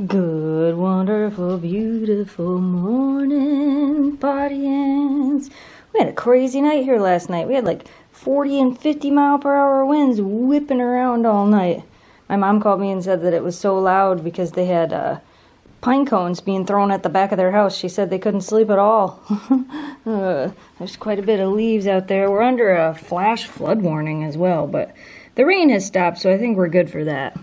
Good, wonderful, beautiful morning, audience. We had a crazy night here last night. We had like 40 and 50 mile per hour winds whipping around all night. My mom called me and said that it was so loud because they had pine cones being thrown at the back of their house. She said they couldn't sleep at all. There's quite a bit of leaves out there. We're under a flash flood warning as well, but the rain has stopped, so I think we're good for that.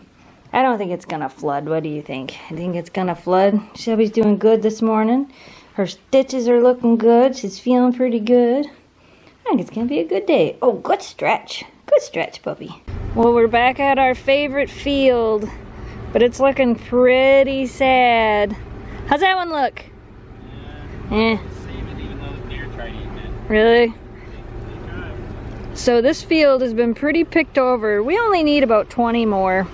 I don't think it's gonna flood. What do you think? I think it's gonna flood. Shelby's doing good this morning. Her stitches are looking good. She's feeling pretty good. I think it's gonna be a good day. Oh, good stretch. Good stretch, puppy. Well, we're back at our favorite field, but it's looking pretty sad. How's that one look? Yeah. Even though the deer tried eating it. Really? So this field has been pretty picked over. We only need about 20 more.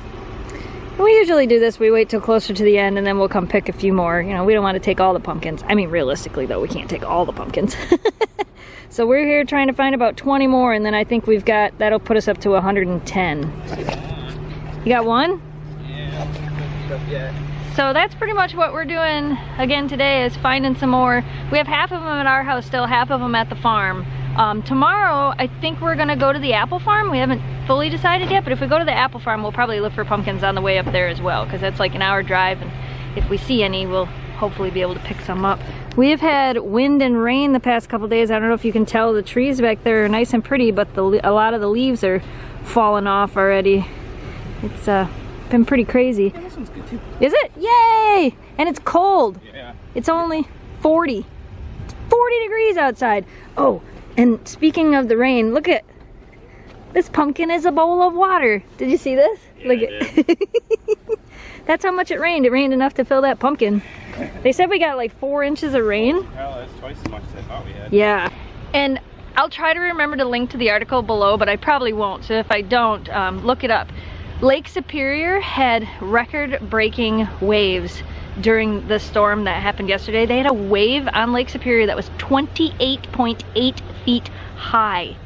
We usually do this, we wait till closer to the end and then we'll come pick a few more. You know, we don't want to take all the pumpkins. I mean, realistically though, we can't take all the pumpkins. So we're here trying to find about 20 more, and then I think we've got, that'll put us up to 110. You got one? Yeah. So that's pretty much what we're doing again today, is finding some more. We have half of them at our house still, half of them at the farm. Tomorrow, I think we're gonna go to the apple farm. We haven't fully decided yet, but if we go to the apple farm, we'll probably look for pumpkins on the way up there as well, because that's like an hour drive, and if we see any, we'll hopefully be able to pick some up. We have had wind and rain the past couple days. I don't know if you can tell, the trees back there are nice and pretty, but a lot of the leaves are falling off already. It's been pretty crazy. Yeah, this one's good too. Is it? Yay! And it's cold. Yeah. It's only 40. It's 40 degrees outside. Oh, and speaking of the rain, look at this pumpkin is a bowl of water. Did you see this? Yeah, look at That's how much it rained. It rained enough to fill that pumpkin. They said we got like 4 inches of rain. Well, that's twice as much as I thought we had. Yeah. And I'll try to remember to link to the article below, but I probably won't. So if I don't, look it up. Lake Superior had record-breaking waves during the storm that happened yesterday. They had a wave on Lake Superior that was 28.8 feet high.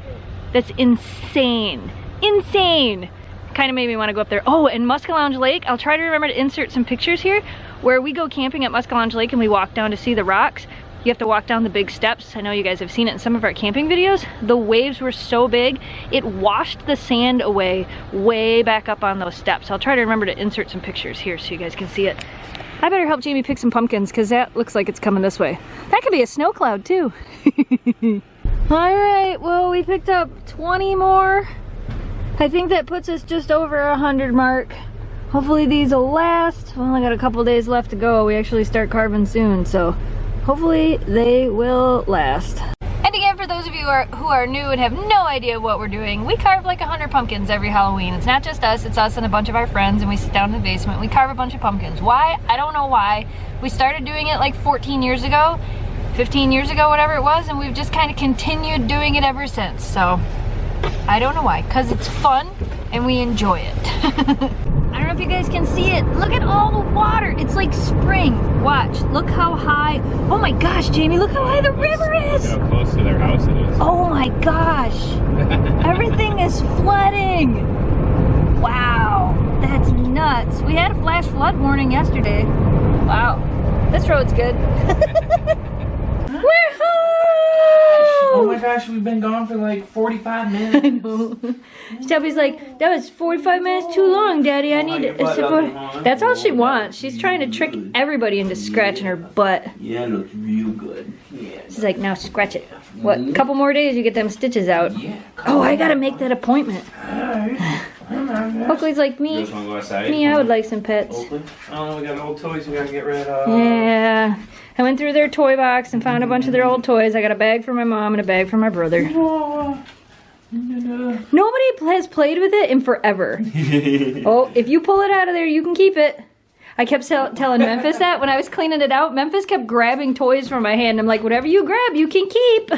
That's insane. Insane. Kind of made me want to go up there. Oh, and Muskellonge Lake, I'll try to remember to insert some pictures here where we go camping at Muskellonge Lake and we walk down to see the rocks. You have to walk down the big steps. I know you guys have seen it in some of our camping videos. The waves were so big, it washed the sand away way back up on those steps. I'll try to remember to insert some pictures here so you guys can see it. I better help Jamie pick some pumpkins because that looks like it's coming this way. That could be a snow cloud too. All right, well, we picked up 20 more. I think that puts us just over 100 mark. Hopefully these will last. We only got a couple days left to go. We actually start carving soon, so hopefully they will last. And again, for those of you who are new and have no idea what we're doing, we carve like 100 pumpkins every Halloween. It's not just us, it's us and a bunch of our friends, and we sit down in the basement. We carve a bunch of pumpkins. Why? I don't know why. We started doing it like 14 years ago, 15 years ago, whatever it was, and we've just kind of continued doing it ever since. So I don't know why, because it's fun and we enjoy it. I don't know if you guys can see it. Look at all the water. It's like spring. Watch, look how high. Oh my gosh, Jamie, look how high the river is. Look how close to their house it is. Oh my gosh. Everything is flooding. Wow, that's nuts. We had a flash flood warning yesterday. Wow, this road's good. Woohoo! Oh my gosh, we've been gone for like 45 minutes. I know. Shelby's like, that was 45 minutes too long, Daddy. I need to. That's all she wants. She's trying to trick everybody into scratching her butt. Yeah, it looks real good. Yeah. She's like, now scratch it. What, a couple more days you get them stitches out. Yeah. Oh, I gotta make that appointment. Oakley's like me. I would like some pets. Oh, we got old toys we gotta get rid of. Yeah. I went through their toy box and found a bunch of their old toys. I got a bag for my mom and a bag for my brother. Nobody has played with it in forever. Oh, if you pull it out of there, you can keep it. I kept telling Memphis that when I was cleaning it out. Memphis kept grabbing toys from my hand. I'm like, whatever you grab, you can keep.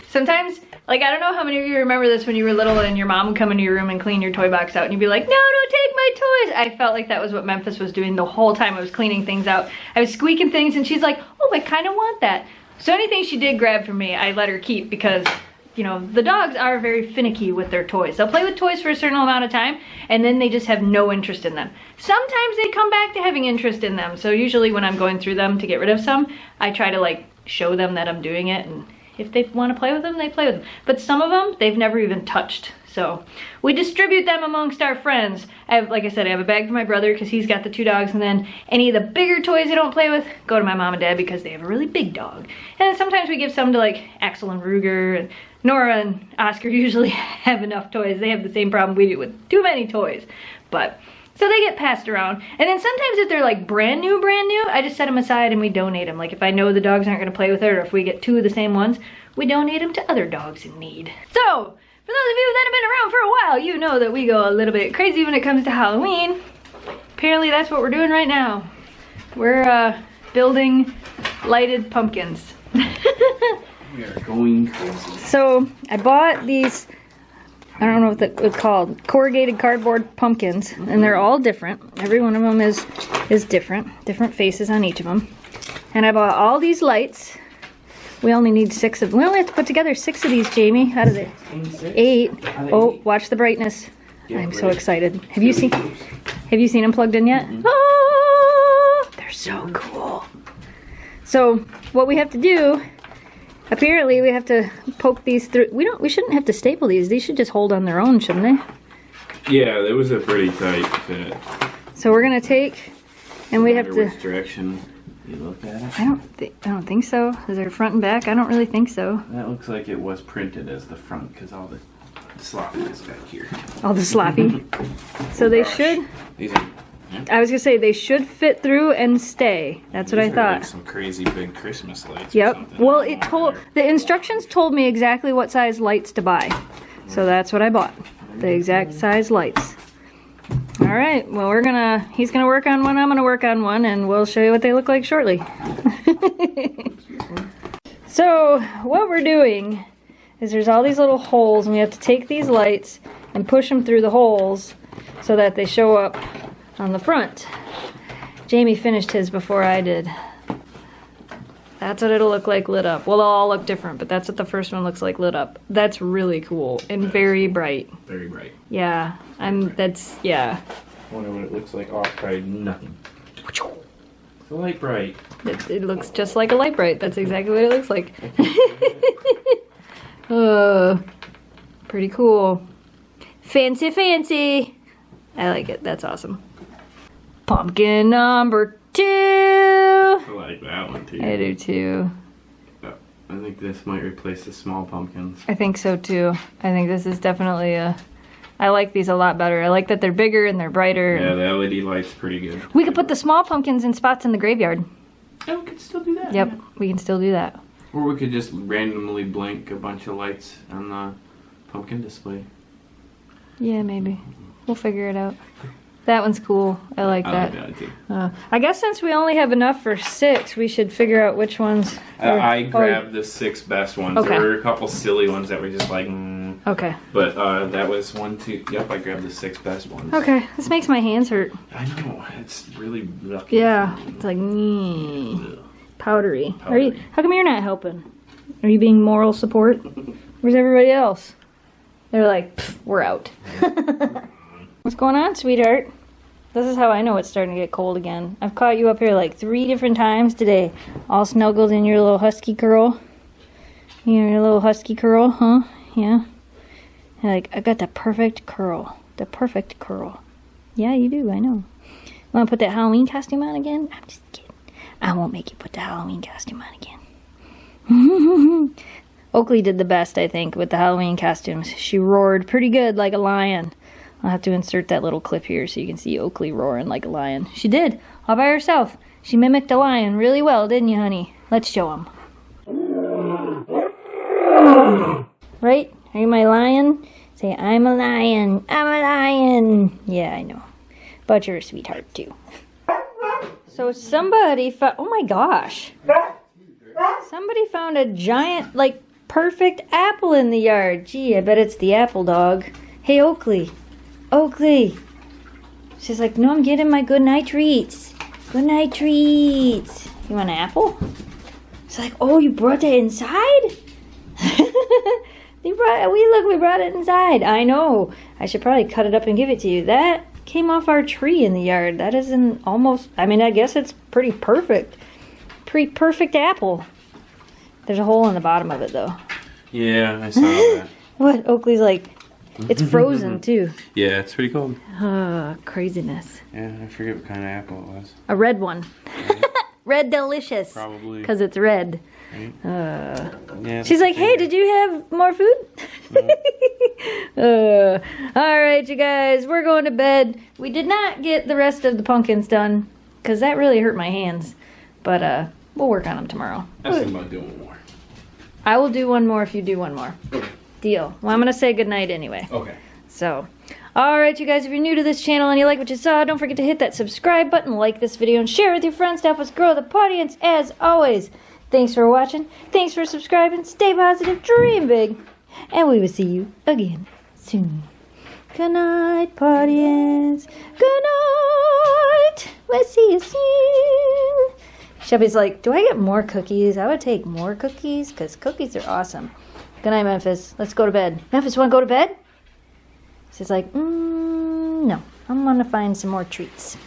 Sometimes, like, I don't know how many of you remember this when you were little and your mom would come into your room and clean your toy box out and you'd be like, no, don't take my toys. I felt like that was what Memphis was doing the whole time I was cleaning things out. I was squeaking things and she's like, oh, I kind of want that. So anything she did grab from me, I let her keep because you know, the dogs are very finicky with their toys. They'll play with toys for a certain amount of time and then they just have no interest in them. Sometimes they come back to having interest in them. So usually when I'm going through them to get rid of some, I try to like show them that I'm doing it, and if they want to play with them, they play with them. But some of them, they've never even touched. So we distribute them amongst our friends. Like I said, I have a bag for my brother because he's got the 2 dogs, and then any of the bigger toys they don't play with go to my mom and dad because they have a really big dog. And then sometimes we give some to like Axel and Ruger, and Nora and Oscar usually have enough toys. They have the same problem we do with too many toys. But so they get passed around. And then sometimes if they're like brand new, I just set them aside and we donate them. Like if I know the dogs aren't gonna play with it, or if we get 2 of the same ones, we donate them to other dogs in need. So, for those of you that have been around for a while, you know that we go a little bit crazy when it comes to Halloween. Apparently that's what we're doing right now. We're building lighted pumpkins. We are going crazy. So I bought these, I don't know what it's called, corrugated cardboard pumpkins, and they're all different. Every one of them is different faces on each of them. And I bought all these lights. We only need 6 of them. We only have to put together 6 of these, Jamie. How did it? 8. Oh, watch the brightness. I'm so excited. Have you seen them plugged in yet? Oh, they're so cool. So what we have to do, apparently we have to poke these through. We shouldn't have to staple these. These should just hold on their own, shouldn't they? Yeah, it was a pretty tight fit. So we're gonna take, and we have to. Which direction you look at it? I don't think so. Is there front and back? I don't really think so. That looks like it was printed as the front because all the sloppy is back here. All the sloppy. So they should. These are. Yeah. I was gonna say they should fit through and stay. That's what I thought. Like some crazy big Christmas lights. Yep. Well, the instructions told me exactly what size lights to buy, so that's what I bought. The exact size lights. All right. Well, he's gonna work on one. I'm gonna work on one, and we'll show you what they look like shortly. So what we're doing is there's all these little holes, and we have to take these lights and push them through the holes so that they show up on the front. Jamie finished his before I did. That's what it'll look like lit up. Well, they'll all look different, but that's what the first one looks like lit up. That's really cool and very bright. Very bright. Yeah, yeah. I wonder what it looks like off bright. Nothing. It's a light bright. It looks just like a Lite-Brite. That's exactly what it looks like. Pretty cool. Fancy, fancy. I like it. That's awesome. Pumpkin number 2. I like that one too. I do too. I think this might replace the small pumpkins. I think so too. I think this is definitely I like these a lot better. I like that they're bigger and they're brighter. Yeah, the LED light's pretty good. We could put the small pumpkins in spots in the graveyard. Yeah, we could still do that. Yep, yeah. we can still do that. Or we could just randomly blink a bunch of lights on the pumpkin display. Yeah, maybe. We'll figure it out. That one's cool. I like that. I like that too. I guess since we only have enough for 6, we should figure out which ones. I grabbed the 6 best ones. Okay. There were a couple silly ones that were just like, Okay. But that was 1, 2. Yep, I grabbed the 6 best ones. Okay, this makes my hands hurt. I know. It's really lucky. Yeah, it's like powdery. How come you're not helping? Are you being moral support? Where's everybody else? They're like, we're out. What's going on, sweetheart? This is how I know it's starting to get cold again. I've caught you up here like 3 different times today. All snuggled in your little husky curl. Your little husky curl, huh? Yeah. You're like, I got the perfect curl. The perfect curl. Yeah, you do, I know. Want to put that Halloween costume on again? I'm just kidding. I won't make you put the Halloween costume on again. Oakley did the best, I think, with the Halloween costumes. She roared pretty good like a lion. I'll have to insert that little clip here so you can see Oakley roaring like a lion. She did, all by herself. She mimicked a lion really well, didn't you, honey? Let's show him. Right? Are you my lion? Say, I'm a lion. I'm a lion. Yeah, I know. But you're a sweetheart, too. So somebody found... Oh, my gosh. Somebody found a giant, like, perfect apple in the yard. Gee, I bet it's the apple dog. Hey, Oakley. Oakley. She's like, no, I'm getting my good night treats. Good night treats. You want an apple? It's like, oh, you brought that inside? We brought it inside. I know. I should probably cut it up and give it to you. That came off our tree in the yard. That is an almost, I mean, I guess it's pretty perfect. Pretty perfect apple. There's a hole in the bottom of it, though. Yeah, I saw that. What? Oakley's like, it's frozen, too. Yeah, it's pretty cold. Craziness. Yeah, I forget what kind of apple it was. A red one. Red delicious. Probably. Because it's red. Right? Yeah, She's like, hey, did you have more food? No. Alright, you guys, we're going to bed. We did not get the rest of the pumpkins done, because that really hurt my hands. But we'll work on them tomorrow. I was thinking about doing one more. I will do one more if you do one more. Okay. Deal. Well, I'm going to say goodnight anyway. Okay. So, alright you guys, if you're new to this channel and you like what you saw, don't forget to hit that subscribe button, like this video, and share it with your friends to help us grow the audience. As always, thanks for watching, thanks for subscribing, stay positive, dream big, and we will see you again soon. Good night, audience. Good night. We'll see you soon. Shelby's like, do I get more cookies? I would take more cookies, because cookies are awesome. Good night, Memphis. Let's go to bed. Memphis, want to go to bed? She's like, no. I'm going to find some more treats.